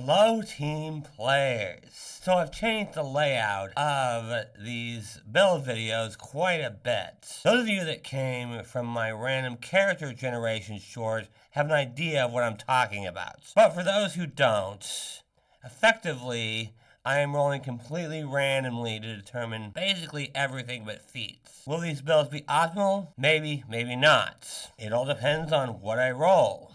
Hello team players. So I've changed the layout of these build videos quite a bit. Those of you that came from my random character generation short have an idea of what I'm talking about. But for those who don't, effectively I am rolling completely randomly to determine basically everything but feats. Will these builds be optimal? Maybe, maybe not. It all depends on what I roll.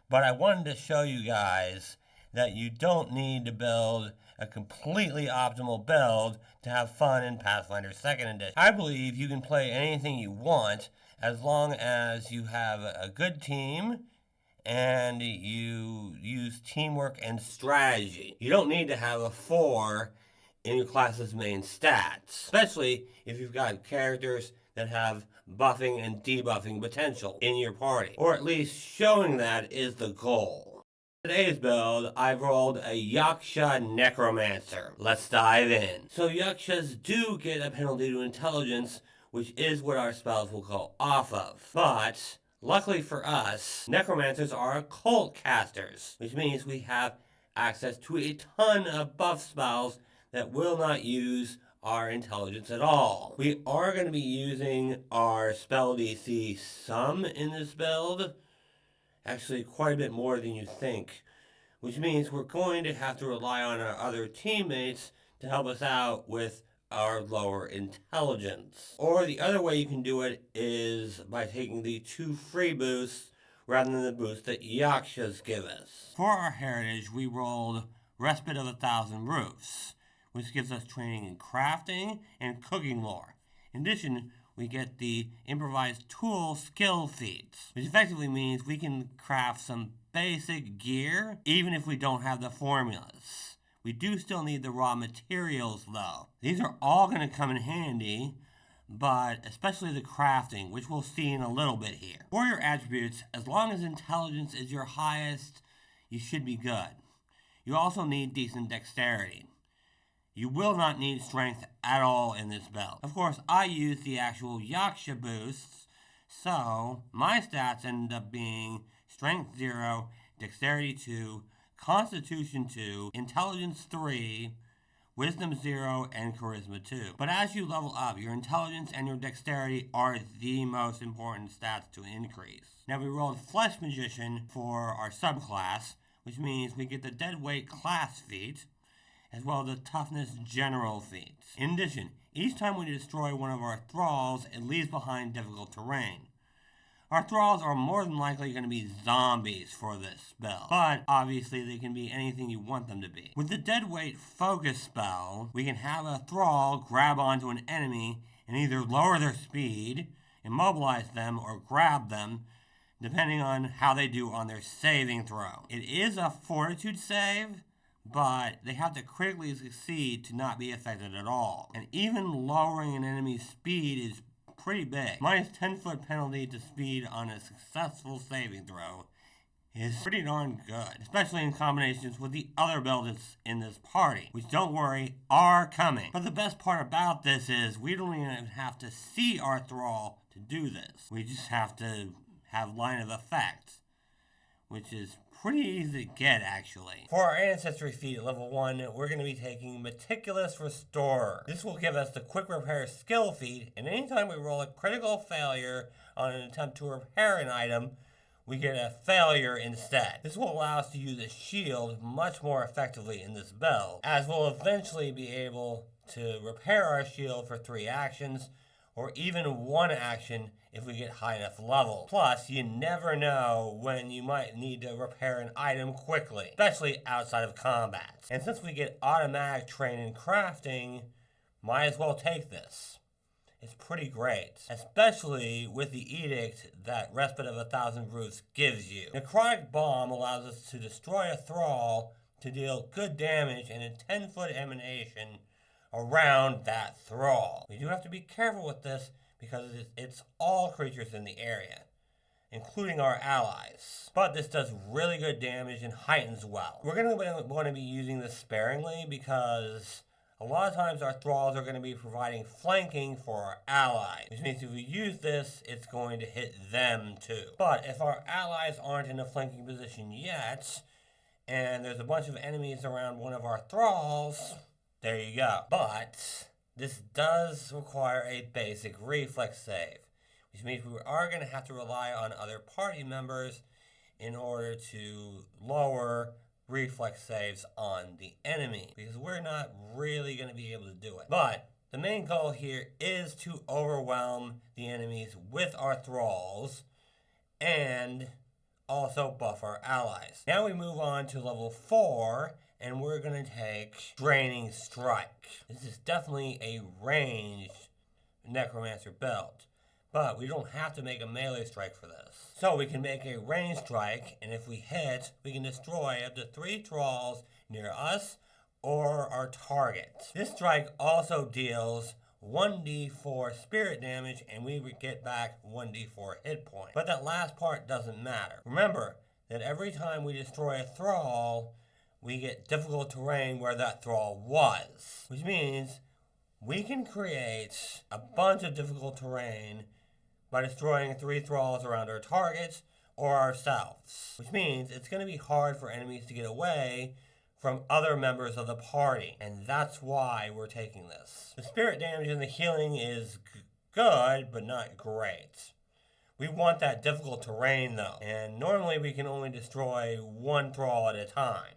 But I wanted to show you guys that you don't need to build a completely optimal build to have fun in Pathfinder 2nd Edition. I believe you can play anything you want as long as you have a good team and you use teamwork and strategy. You don't need to have a 4 in your class's main stats, especially if you've got characters that have buffing and debuffing potential in your party, or at least showing that is the goal. Today's build, I've rolled a Yaksha Necromancer. Let's dive in. So Yakshas do get a penalty to intelligence, which is what our spells will go off of. But luckily for us, Necromancers are occult casters, which means we have access to a ton of buff spells that will not use our intelligence at all. We are going to be using our spell DC some in this build, actually quite a bit more than you think, which means we're going to have to rely on our other teammates to help us out with our lower intelligence. Or the other way you can do it is by taking the 2 free boosts rather than the boost that Yakshas give us. For our heritage, we rolled Respite of 1,000 Roofs, which gives us training in crafting and cooking lore. In addition, we get the improvised tool skill feats, which effectively means we can craft some basic gear even if we don't have the formulas. We do still need the raw materials though. These are all going to come in handy, but especially the crafting, which we'll see in a little bit here. For your attributes, as long as intelligence is your highest, you should be good. You also need decent dexterity. You will not need strength at all in this build. Of course, I use the actual Yaksha boosts, so my stats end up being Strength 0, Dexterity 2, Constitution 2, Intelligence 3, Wisdom 0, and Charisma 2. But as you level up, your intelligence and your dexterity are the most important stats to increase. Now we rolled Flesh Magician for our subclass, which means we get the Deadweight class feat, as well as the Toughness General feats. In addition, each time we destroy one of our thralls, it leaves behind difficult terrain. Our thralls are more than likely going to be zombies for this spell, but obviously they can be anything you want them to be. With the Deadweight Focus spell, we can have a thrall grab onto an enemy and either lower their speed, immobilize them, or grab them, depending on how they do on their saving throw. It is a Fortitude save, but they have to critically succeed to not be affected at all. And even lowering an enemy's speed is pretty big. Minus 10-foot penalty to speed on a successful saving throw is pretty darn good, especially in combinations with the other builds in this party, which, don't worry, are coming. But the best part about this is we don't even have to see our thrall to do this. We just have to have line of effect, which is pretty easy to get, actually. For our Ancestry feat at level 1, we're going to be taking Meticulous Restorer. This will give us the Quick Repair skill feat, and anytime we roll a critical failure on an attempt to repair an item, we get a failure instead. This will allow us to use a shield much more effectively in this build, as we'll eventually be able to repair our shield for 3 actions, or even 1 action if we get high enough level. Plus, you never know when you might need to repair an item quickly, especially outside of combat. And since we get automatic train in crafting, might as well take this. It's pretty great, especially with the edict that Respite of 1,000 Roofs gives you. Necrotic Bomb allows us to destroy a thrall to deal good damage in a 10-foot emanation around that thrall. We do have to be careful with this because it's all creatures in the area, including our allies. But this does really good damage and heightens well. We're going to want to be using this sparingly because a lot of times our thralls are going to be providing flanking for our allies, which means if we use this, it's going to hit them too. But if our allies aren't in a flanking position yet, and there's a bunch of enemies around one of our thralls, there you go. But this does require a basic reflex save, which means we are going to have to rely on other party members in order to lower reflex saves on the enemy, because we're not really going to be able to do it. But the main goal here is to overwhelm the enemies with our thralls and also buff our allies. Now we move on to level 4, and we're going to take Draining Strike. This is definitely a ranged Necromancer build, but we don't have to make a melee strike for this. So we can make a ranged strike, and if we hit, we can destroy up to 3 thralls near us or our target. This strike also deals 1d4 spirit damage, and we would get back 1d4 hit points. But that last part doesn't matter. Remember that every time we destroy a thrall, we get difficult terrain where that thrall was, which means we can create a bunch of difficult terrain by destroying 3 thralls around our targets or ourselves, which means it's going to be hard for enemies to get away from other members of the party, and that's why we're taking this. The spirit damage and the healing is good, but not great. We want that difficult terrain though, and normally we can only destroy 1 thrall at a time.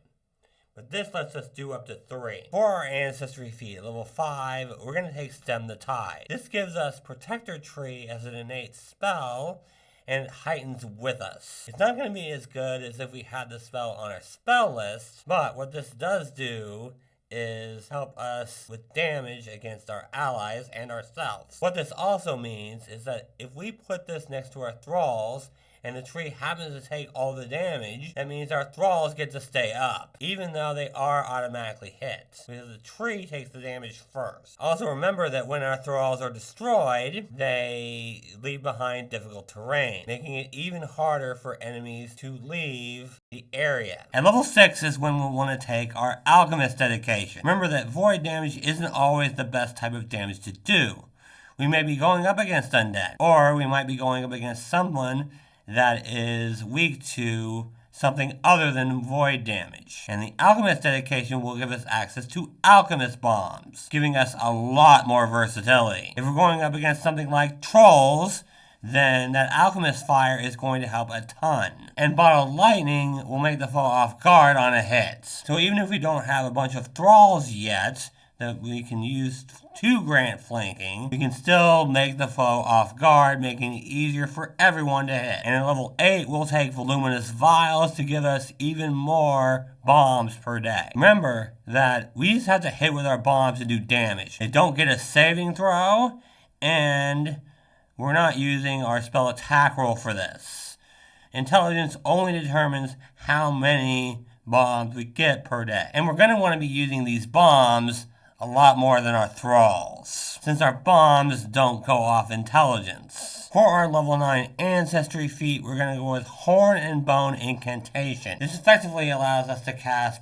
But this lets us do up to 3. For our Ancestry feat, level 5, we're going to take Stem the Tide. This gives us Protector Tree as an innate spell, and it heightens with us. It's not going to be as good as if we had the spell on our spell list, but what this does do is help us with damage against our allies and ourselves. What this also means is that if we put this next to our thralls, and the tree happens to take all the damage, that means our thralls get to stay up, even though they are automatically hit, because the tree takes the damage first. Also remember that when our thralls are destroyed, they leave behind difficult terrain, making it even harder for enemies to leave the area. At level 6 is when we'll want to take our Alchemist dedication. Remember that void damage isn't always the best type of damage to do. We may be going up against undead, or we might be going up against someone that is weak to something other than void damage. And the Alchemist dedication will give us access to Alchemist bombs, giving us a lot more versatility. If we're going up against something like trolls, then that Alchemist fire is going to help a ton. And Bottled Lightning will make the foe off guard on a hit. So even if we don't have a bunch of thralls yet that we can use to grant flanking, we can still make the foe off guard, making it easier for everyone to hit. And at level 8, we'll take Voluminous Vials to give us even more bombs per day. Remember that we just have to hit with our bombs to do damage. They don't get a saving throw, and we're not using our spell attack roll for this. Intelligence only determines how many bombs we get per day. And we're going to want to be using these bombs a lot more than our thralls, since our bombs don't go off intelligence. For our level 9 Ancestry feat, we're going to go with Horn and Bone Incantation. This effectively allows us to cast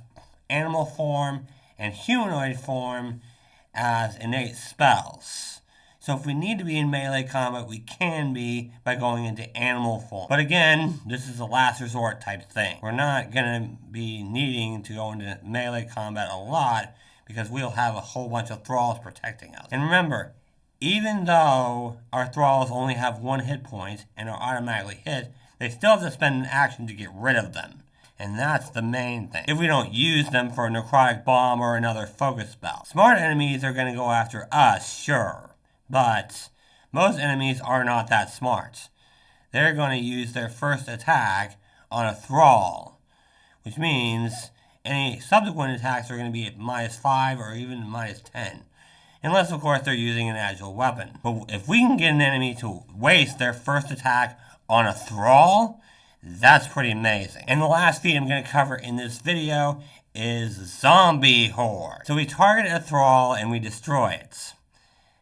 Animal Form and Humanoid Form as innate spells. So if we need to be in melee combat, we can be by going into animal form. But again, this is a last resort type thing. We're not going to be needing to go into melee combat a lot, because we'll have a whole bunch of thralls protecting us. And remember, even though our thralls only have 1 hit point and are automatically hit, they still have to spend an action to get rid of them. And that's the main thing, if we don't use them for a necrotic bomb or another focus spell. Smart enemies are going to go after us, sure, but most enemies are not that smart. They're going to use their first attack on a thrall, which means any subsequent attacks are going to be at -5 or even -10. Unless, of course, they're using an agile weapon. But if we can get an enemy to waste their first attack on a thrall, that's pretty amazing. And the last feat I'm going to cover in this video is Zombie Horde. So we target a thrall and we destroy it.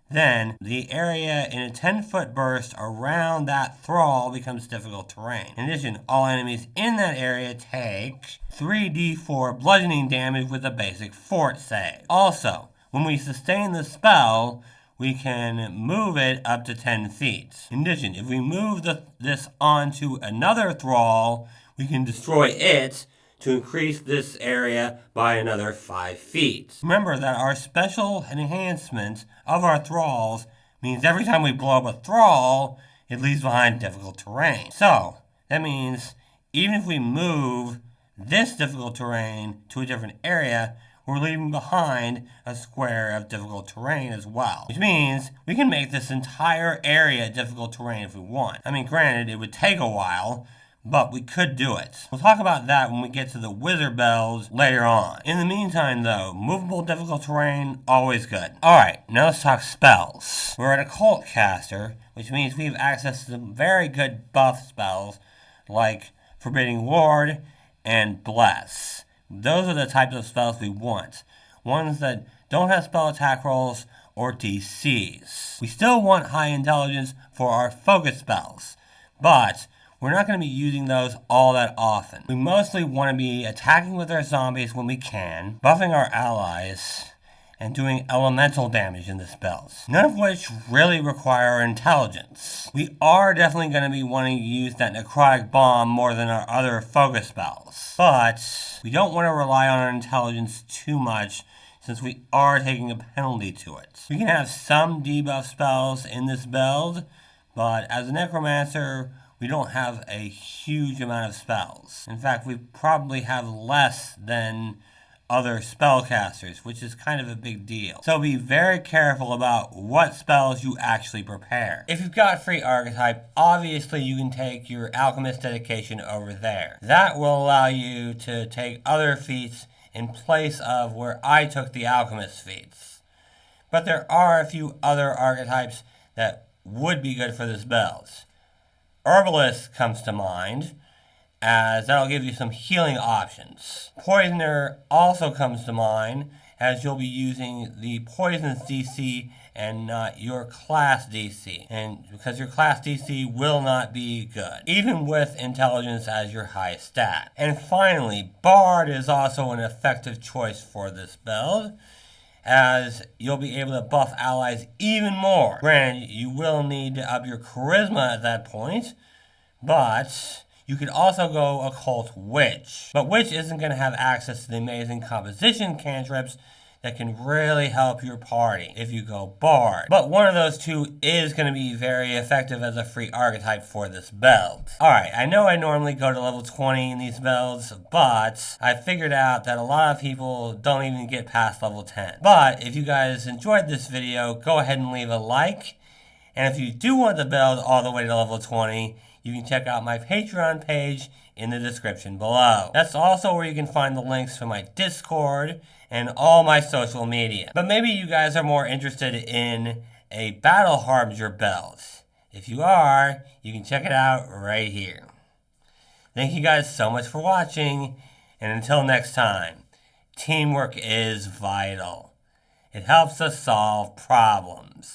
Then, the area in a 10-foot burst around that thrall becomes difficult terrain. In addition, all enemies in that area take 3d4 bludgeoning damage with a basic fort save. Also, when we sustain the spell, we can move it up to 10 feet. In addition, if we move this onto another thrall, we can destroy it to increase this area by another 5 feet. Remember that our special enhancement of our thralls means every time we blow up a thrall, it leaves behind difficult terrain. So, that means even if we move this difficult terrain to a different area, we're leaving behind a square of difficult terrain as well. Which means we can make this entire area difficult terrain if we want. I mean, granted, it would take a while, but we could do it. We'll talk about that when we get to the wizard bells later on. In the meantime, though, movable difficult terrain, always good. Alright, now let's talk spells. We're an occult caster, which means we have access to some very good buff spells, like Forbidding Ward and Bless. Those are the types of spells we want. Ones that don't have spell attack rolls or DCs. We still want high intelligence for our focus spells, but we're not going to be using those all that often. We mostly want to be attacking with our zombies when we can, buffing our allies, and doing elemental damage in the spells, none of which really require intelligence. We are definitely going to be wanting to use that necrotic bomb more than our other focus spells, but we don't want to rely on our intelligence too much since we are taking a penalty to it. We can have some debuff spells in this build, but as a Necromancer, we don't have a huge amount of spells. In fact, we probably have less than other spellcasters, which is kind of a big deal. So be very careful about what spells you actually prepare. If you've got free Archetype, obviously you can take your Alchemist dedication over there. That will allow you to take other feats in place of where I took the Alchemist feats. But there are a few other archetypes that would be good for this build. Herbalist comes to mind, as that'll give you some healing options. Poisoner also comes to mind, as you'll be using the Poison's DC and not your class DC, and because your class DC will not be good, even with intelligence as your highest stat. And finally, Bard is also an effective choice for this build, as you'll be able to buff allies even more. Granted, you will need to up your charisma at that point, but you could also go Occult Witch. But Witch isn't going to have access to the amazing composition cantrips that can really help your party if you go Bard. But one of those two is going to be very effective as a free archetype for this build. Alright, I know I normally go to level 20 in these builds, but I figured out that a lot of people don't even get past level 10. But if you guys enjoyed this video, go ahead and leave a like. And if you do want to build all the way to level 20, you can check out my Patreon page in the description below. That's also where you can find the links to my Discord and all my social media. But maybe you guys are more interested in a Battle Harbinger build. If you are, you can check it out right here. Thank you guys so much for watching, and until next time, teamwork is vital. It helps us solve problems.